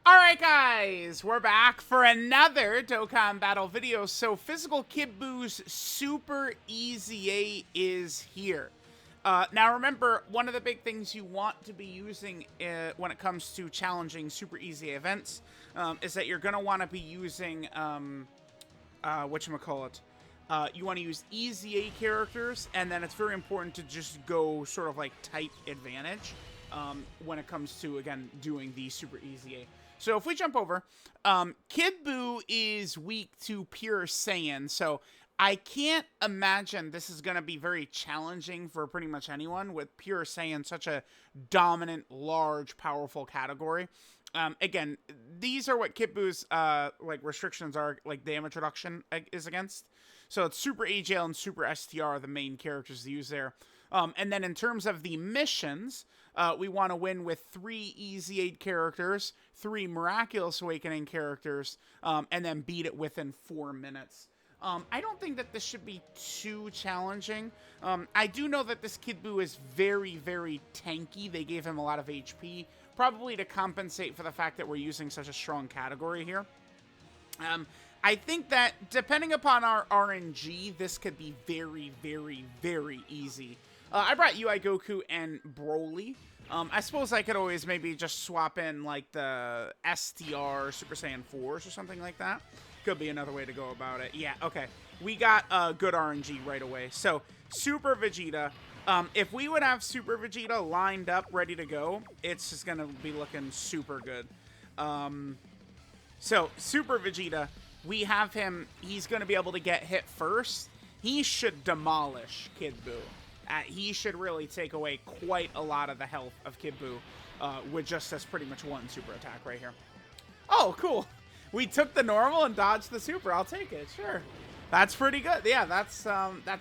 Alright guys, we're back for another Dokkan battle video. So Physical Kid Buu's Super EZA is here. Now remember, one of the big things you want to be using when it comes to challenging Super EZA events is that you're going to want to be using, whatchamacallit, you want to use EZA characters, and then it's very important to just go sort of like type advantage when it comes to, again, doing the Super EZA. So if we jump over, Kid Buu is weak to Pure Saiyan, so I can't imagine this is going to be very challenging for pretty much anyone with Pure Saiyan, such a dominant, large, powerful category. Again, these are what Kid Buu's like restrictions are, like damage reduction is against. So it's Super AGL and Super STR are the main characters to use there. And then in terms of the missions, we want to win with 3 EZA characters, 3 Miraculous Awakening characters, and then beat it within 4 minutes. I don't think that this should be too challenging. I do know that this Kid Buu is very, very tanky. They gave him a lot of HP, probably to compensate for the fact that we're using such a strong category here. I think that depending upon our RNG, this could be very, very, very easy. I brought UI Goku and Broly. I suppose I could always maybe just swap in like the STR Super Saiyan 4s or something like that. Could be another way to go about it. Yeah, okay. We got good RNG right away. So, Super Vegeta. If we would have Super Vegeta lined up, ready to go, it's just going to be looking super good. So, Super Vegeta, we have him. He's going to be able to get hit first. He should demolish Kid Buu. He should really take away quite a lot of the health of Kid Buu with just this pretty much one super attack right here. Oh, cool. We took the normal and dodged the super. I'll take it. Sure. That's pretty good. Yeah, that's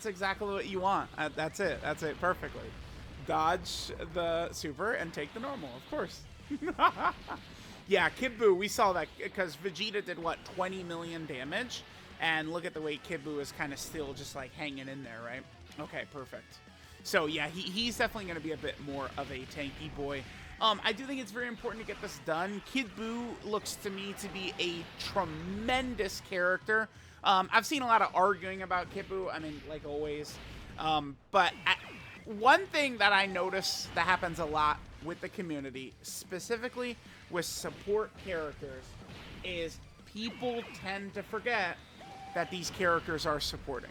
exactly what you want. That's it. That's it perfectly. Dodge the super and take the normal, of course. Yeah, Kid Buu, we saw that because Vegeta did, what, 20 million damage? And look at the way Kid Buu is kind of still just, like, hanging in there, right? Okay, perfect. So, yeah, he's definitely going to be a bit more of a tanky boy. I do think it's very important to get this done. Kid Buu looks to me to be a tremendous character. I've seen a lot of arguing about Kid Buu, I mean, like always. But one thing that I notice that happens a lot with the community, specifically with support characters, is people tend to forget that these characters are supporting.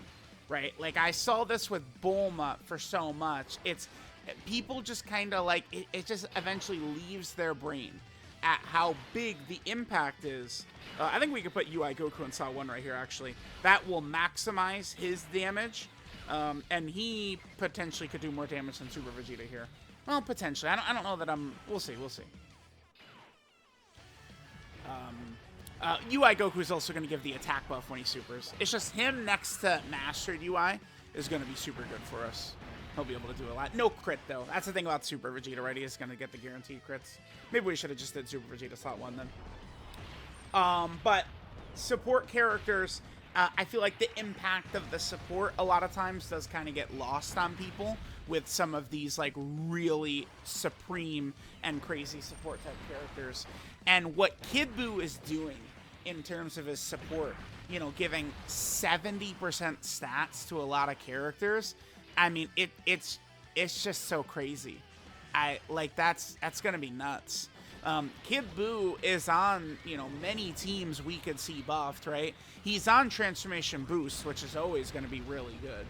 Right? Like, I saw this with Bulma for so much. It's, people just kind of like, it just eventually leaves their brain at how big the impact is. I think we could put UI Goku in Saw 1 right here, actually. That will maximize his damage. And he potentially could do more damage than Super Vegeta here. Well, potentially. I don't know that we'll see, we'll see. UI Goku is also going to give the attack buff when he supers. It's just him next to Mastered UI is going to be super good for us. He'll be able to do a lot. No crit, though. That's the thing about Super Vegeta, right? He's going to get the guaranteed crits. Maybe we should have just did Super Vegeta slot 1 then. But support characters, I feel like the impact of the support a lot of times does kind of get lost on people with some of these like really supreme and crazy support type characters. And what Kid Buu is doing in terms of his support, you know, giving 70% stats to a lot of characters, I mean, it's just so crazy. That's gonna be nuts. Kid Buu is on, you know, many teams we could see buffed, right? He's on Transformation Boost, which is always going to be really good.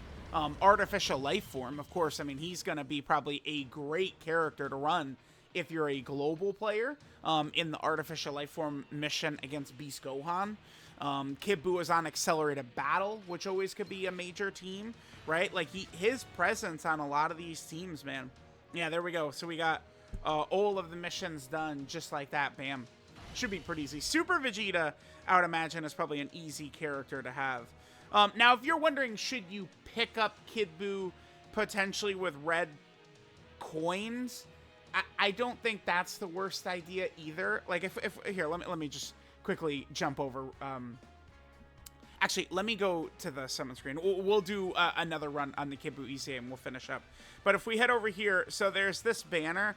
Artificial Life Form, of course, I mean, he's going to be probably a great character to run if you're a global player in the Artificial Life Form mission against Beast Gohan. Kid Buu is on Accelerated Battle, which always could be a major team, right? Like, his presence on a lot of these teams, man. Yeah, there we go. So we got all of the missions done just like that. Bam. Should be pretty easy. Super Vegeta, I would imagine, is probably an easy character to have. Now, if you're wondering, should you pick up Kid Buu potentially with red coins? I don't think that's the worst idea either. Like, if here, let me just quickly jump over. Actually, let me go to the summon screen. We'll do another run on the Kid Buu EZA and we'll finish up. But if we head over here, so there's this banner.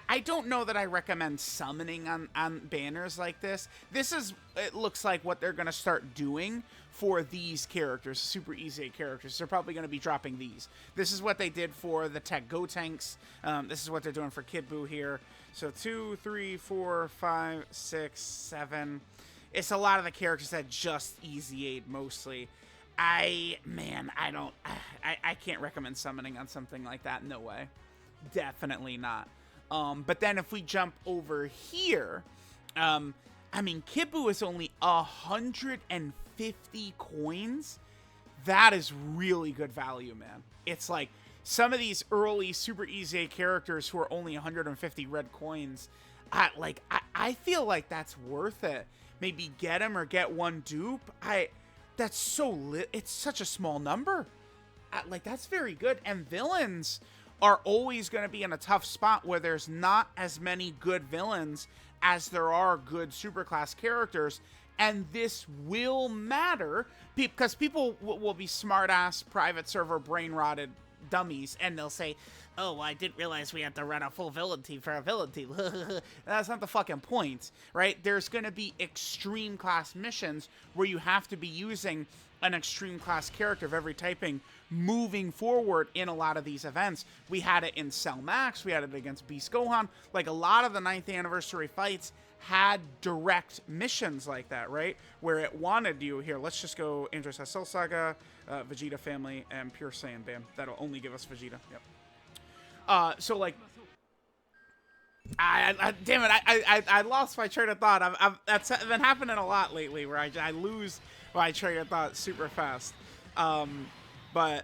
I don't know that I recommend summoning on banners like this. This is, it looks like what they're going to start doing for these characters, Super EZA characters. They're probably going to be dropping these. This is what they did for the Tech Go Tanks. This is what they're doing for Kid Buu here. So 2, 3, 4, 5, 6, 7. It's a lot of the characters that just EZA'd mostly. I can't recommend summoning on something like that. No way. Definitely not. But then if we jump over here, I mean, Kid Buu is only 150 coins. That is really good value, man. It's like some of these early Super EZA characters who are only 150 red coins. I feel like that's worth it. Maybe get him or get one dupe. That's so lit. It's such a small number. Like, that's very good. And villains are always going to be in a tough spot where there's not as many good villains as there are good superclass characters. And this will matter because people will be smart-ass, private server, brain-rotted dummies, and they'll say, oh, well, I didn't realize we had to run a full villain team for a villain team. That's not the fucking point, right? There's going to be extreme class missions where you have to be using an extreme class character of every typing moving forward in a lot of these events. We had it in Cell Max. We had it against Beast Gohan. Like, a lot of the 9th anniversary fights had direct missions like that, right? Where it wanted you, here, let's just go Andros Cell Saga, Vegeta Family, and Pure Saiyan. Bam. That'll only give us Vegeta. Yep. So, like, damn it, I lost my train of thought. That's been happening a lot lately, where I lose my train of thought super fast. But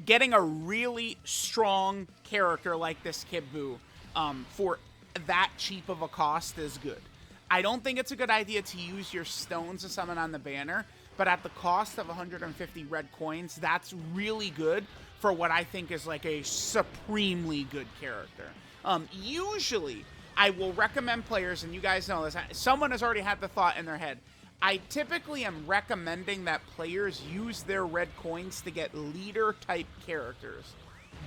getting a really strong character like this Kid Buu for that cheap of a cost is good. I don't think it's a good idea to use your stones to summon on the banner, but at the cost of 150 red coins, that's really good for what I think is like a supremely good character. Usually, I will recommend players, and you guys know this, someone has already had the thought in their head. I typically am recommending that players use their red coins to get leader-type characters.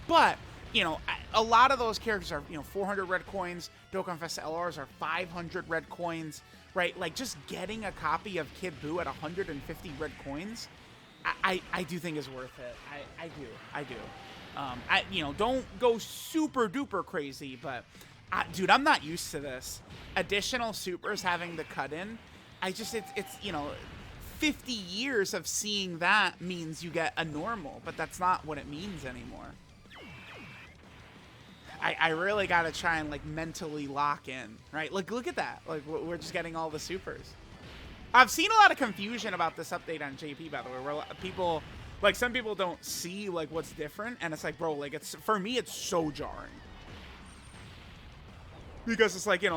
But, you know, a lot of those characters are, 400 red coins. Dokkan Fest LRs are 500 red coins, right? Like, just getting a copy of Kid Buu at 150 red coins, I do think is worth it. I do. Don't go super duper crazy, but dude, I'm not used to this. Additional supers having the cut in. It's 50 years of seeing that means you get a normal, but that's not what it means anymore. I really gotta try and like mentally lock in, right? Like, look at that. Like, we're just getting all the supers. I've seen a lot of confusion about this update on JP, by the way, where people, like, some people don't see, like, what's different, and it's like, bro, like, for me, it's so jarring. Because it's like, you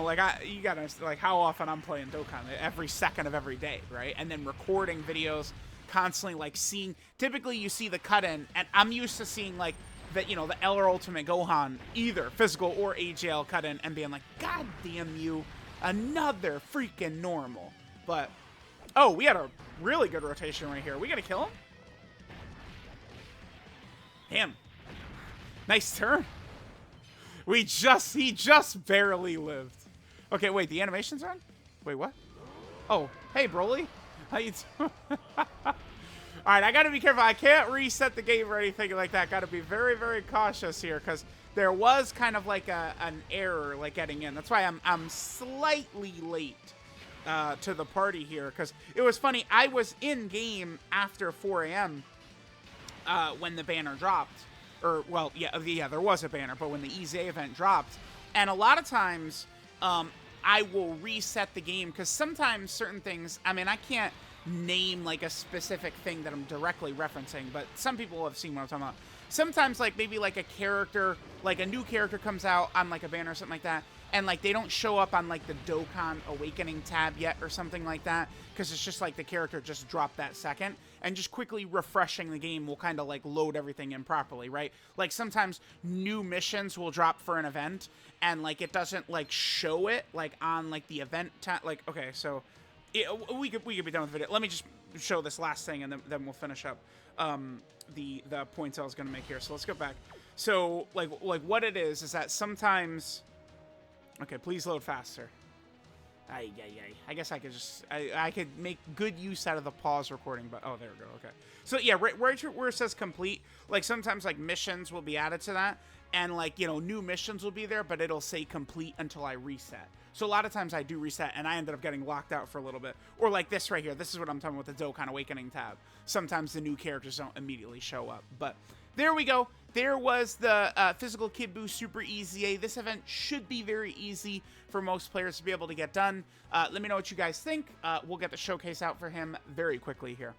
gotta, like, how often I'm playing Dokkan, every second of every day, right? And then recording videos, constantly, like, seeing, typically you see the cut-in, and I'm used to seeing, like, the LR Ultimate Gohan, either physical or AGL cut-in, and being like, God damn you, another freaking normal. But, oh, we had a really good rotation right here. We gotta kill him? Damn. Nice turn. He just barely lived. Okay, wait, the animation's on? Wait, what? Oh, hey, Broly. How you doing? Alright, I gotta be careful. I can't reset the game or anything like that. Gotta be very, very cautious here, because there was kind of like an error, like, getting in. That's why I'm slightly late to the party here, because it was funny. I was in game after 4 a.m. When the banner dropped. Or, well, yeah, there was a banner, but when the EZA event dropped. And a lot of times, I will reset the game, because sometimes certain things, I mean, I can't name, like, a specific thing that I'm directly referencing, but some people have seen what I'm talking about. Sometimes, like, maybe, like, a character, like, a new character comes out on, like, a banner or something like that, and, like, they don't show up on, like, the Dokkan Awakening tab yet or something like that, because it's just, like, the character just dropped that second, and just quickly refreshing the game will kind of, like, load everything in properly, right? Like, sometimes new missions will drop for an event, and, like, it doesn't, like, show it, like, on, like, the event tab. Like, okay, so we could be done with the video. Let me just show this last thing, and then we'll finish up the points I was gonna make here. So let's go back. So like what it is that sometimes. Okay, please load faster. I guess I could just I could make good use out of the pause recording, but oh, there we go. Okay, so yeah, right where it says complete, like sometimes like missions will be added to that, and like, you know, new missions will be there, but it'll say complete until I reset. So a lot of times I do reset, and I ended up getting locked out for a little bit. Or like this right here. This is what I'm talking about with the Dokkan Awakening tab. Sometimes the new characters don't immediately show up, but there we go. There was the Physical Kid Buu Super EZA. This event should be very easy for most players to be able to get done. Let me know what you guys think. We'll get the showcase out for him very quickly here.